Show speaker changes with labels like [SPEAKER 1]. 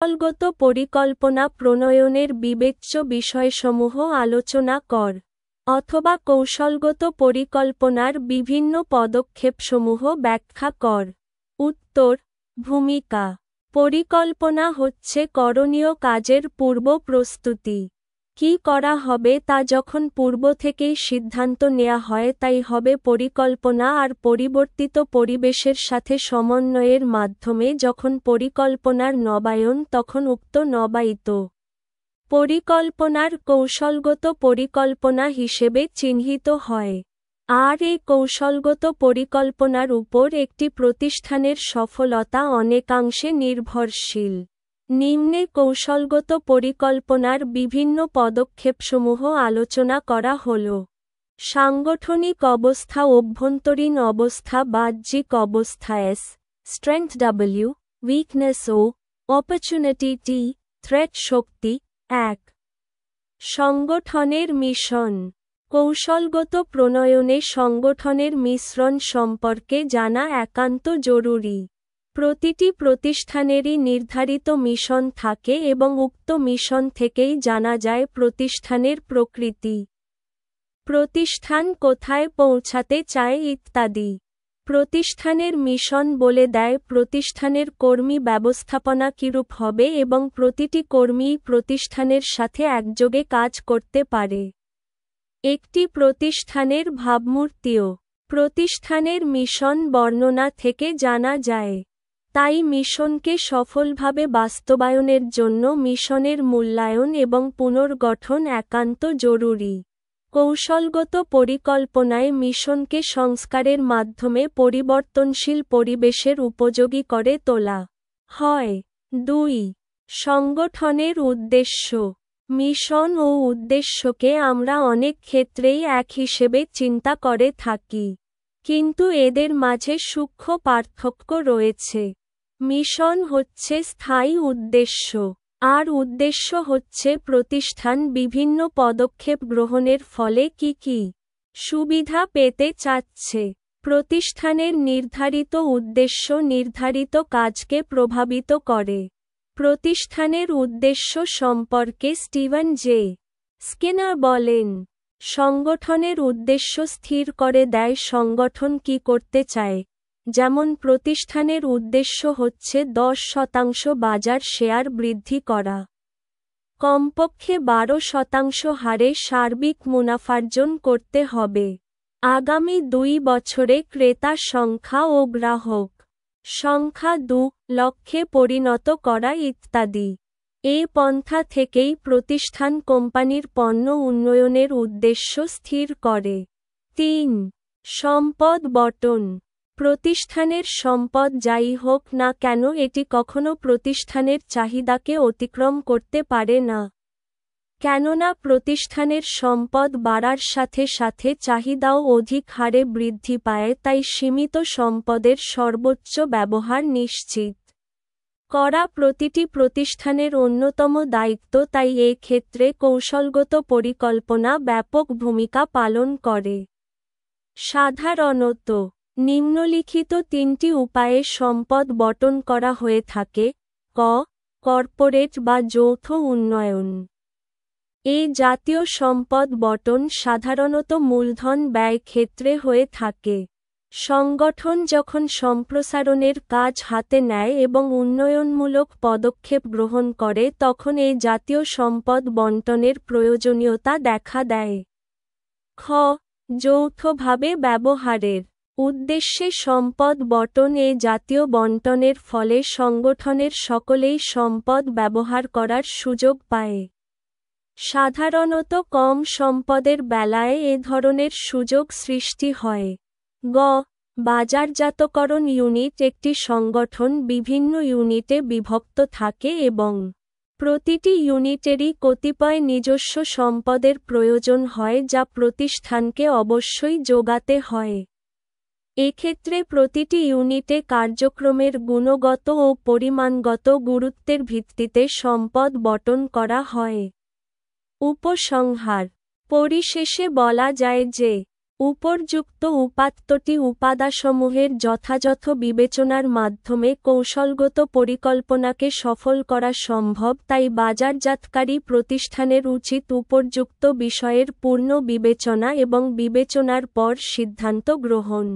[SPEAKER 1] কৌশলগত পরিকল্পনা প্রণয়নের বিবেচ্য বিষয়সমূহ আলোচনা কর, অথবা কৌশলগত পরিকল্পনার বিভিন্ন পদক্ষেপসমূহ ব্যাখ্যা কর। উত্তর। ভূমিকা। পরিকল্পনা হচ্ছে করণীয় কাজের পূর্ব প্রস্তুতি। কী করা হবে তা যখন পূর্ব থেকেই সিদ্ধান্ত নেওয়া হয় তাই হবে পরিকল্পনা, আর পরিবর্তিত পরিবেশের সাথে সমন্বয়ের মাধ্যমে যখন পরিকল্পনার নবায়ন তখন উক্ত নবায়িত পরিকল্পনার কৌশলগত পরিকল্পনা হিসেবে চিহ্নিত হয়। আর এই কৌশলগত পরিকল্পনার উপর একটি প্রতিষ্ঠানের সফলতা অনেকাংশে নির্ভরশীল। নিম্নে কৌশলগত পরিকল্পনার বিভিন্ন পদক্ষেপসমূহ আলোচনা করা হল। সাংগঠনিক অবস্থা, অভ্যন্তরীণ অবস্থা, বাহ্যিক অবস্থা S, strength W, weakness O, opportunity T, threat শক্তি 1। সংগঠনের মিশন। কৌশলগত প্রণয়নে সংগঠনের মিশ্রণ সম্পর্কে জানা একান্ত জরুরি। প্রতিটি প্রতিষ্ঠানেরই নির্ধারিত মিশন থাকে এবং উক্ত মিশন থেকেই জানা যায় প্রতিষ্ঠানের প্রকৃতি, প্রতিষ্ঠান কোথায় পৌঁছাতে চায় ইত্যাদি। প্রতিষ্ঠানের মিশন বলে দেয় প্রতিষ্ঠানের কর্মী ব্যবস্থাপনা কিরূপ হবে এবং প্রতিটি কর্মীই প্রতিষ্ঠানের সাথে একযোগে কাজ করতে পারে। একটি প্রতিষ্ঠানের ভাবমূর্তিও প্রতিষ্ঠানের মিশন বর্ণনা থেকে জানা যায়। তাই মিশনকে সফলভাবে বাস্তবায়নের জন্য মিশনের মূল্যায়ন এবং পুনর্গঠন একান্ত জরুরি। কৌশলগত পরিকল্পনায় মিশনকে সংস্কারের মাধ্যমে পরিবর্তনশীল পরিবেশের উপযোগী করে তোলা হয়। 2. সংগঠনের উদ্দেশ্য। মিশন ও উদ্দেশ্যকে আমরা অনেক ক্ষেত্রেই এক হিসেবে চিন্তা করে থাকি, কিন্তু এদের মাঝে সূক্ষ্ম পার্থক্য রয়েছে। মিশন হচ্ছে স্থায়ী উদ্দেশ্য, আর উদ্দেশ্য হচ্ছে প্রতিষ্ঠান বিভিন্ন পদক্ষেপ গ্রহণের ফলে কী সুবিধা পেতে চাচ্ছে। প্রতিষ্ঠানের নির্ধারিত উদ্দেশ্য নির্ধারিত কাজকে প্রভাবিত করে। প্রতিষ্ঠানের উদ্দেশ্য সম্পর্কে স্টিভেন জে. স্কিনার বলেন, সংগঠনের উদ্দেশ্য স্থির করে দেয় সংগঠন কী করতে চায়। যেমন প্রতিষ্ঠানের উদ্দেশ্য হচ্ছে 10% বাজার শেয়ার বৃদ্ধি করা, কমপক্ষে 12% হারে সার্বিক মুনাফার্জন করতে হবে, আগামী 2 বছরে ক্রেতা সংখ্যা ও গ্রাহক সংখ্যা 2 লক্ষে পরিণত করা ইত্যাদি। এ পন্থা থেকেই প্রতিষ্ঠান কোম্পানির পণ্য উন্নয়নের উদ্দেশ্য স্থির করে। 3. সম্পদ বণ্টন। প্রতিষ্ঠানের সম্পদ যাই হোক না কেন এটি কখনো প্রতিষ্ঠানের চাহিদাকে অতিক্রম করতে পারে না। কেননা প্রতিষ্ঠানের সম্পদ বাড়ার সাথে সাথে চাহিদাও অধিক হারে বৃদ্ধি পায়, তাই সীমিত সম্পদের সর্বোচ্চ ব্যবহার নিশ্চিত করা প্রতিটি প্রতিষ্ঠানের অন্যতম দায়িত্ব। তাই এ ক্ষেত্রে কৌশলগত পরিকল্পনা ব্যাপক ভূমিকা পালন করে। সাধারণত নিম্নলিখিত 3টি উপায়ে সম্পদ বণ্টন করা হয়ে থাকে। ক. কর্পোরেট বা যৌথ উন্নয়ন। এই জাতীয় সম্পদ বণ্টন সাধারণত মূলধন ব্যয় ক্ষেত্রে হয়ে থাকে। সংগঠন যখন সম্প্রসারণের কাজ হাতে নেয় এবং উন্নয়নমূলক পদক্ষেপ গ্রহণ করে তখন এই জাতীয় সম্পদ বণ্টনের প্রয়োজনীয়তা দেখা দেয়। খ. যৌথভাবে ব্যবহারের উদ্দেশ্যে সম্পদ বণ্টন। এ জাতীয় বণ্টনের ফলে সংগঠনের সকলেই সম্পদ ব্যবহার করার সুযোগ পায়। সাধারণত কম সম্পদের বেলায় এ ধরনের সুযোগ সৃষ্টি হয়। গ. বাজারজাতকরণ ইউনিট। একটি সংগঠন বিভিন্ন ইউনিটে বিভক্ত থাকে এবং প্রতিটি ইউনিটেরই কতিপয় নিজস্ব সম্পদের প্রয়োজন হয় যা প্রতিষ্ঠানকে অবশ্যই যোগাতে হয়। এক্ষেত্রে প্রতিটি ইউনিটে কার্যক্রমের গুণগত ও পরিমাণগত গুরুত্বের ভিত্তিতে সম্পদ বণ্টন করা হয়। উপসংহার। পরিশেষে বলা যায় যে উপর্যুক্ত উপাত্তটি উপাদানসমূহের যথাযথ বিবেচনার মাধ্যমে কৌশলগত পরিকল্পনাকে সফল করা সম্ভব, তাই বাজারজাতকারী প্রতিষ্ঠানের উচিত উপর্যুক্ত বিষয়ের পূর্ণ বিবেচনা এবং বিবেচনার পর সিদ্ধান্ত গ্রহণ।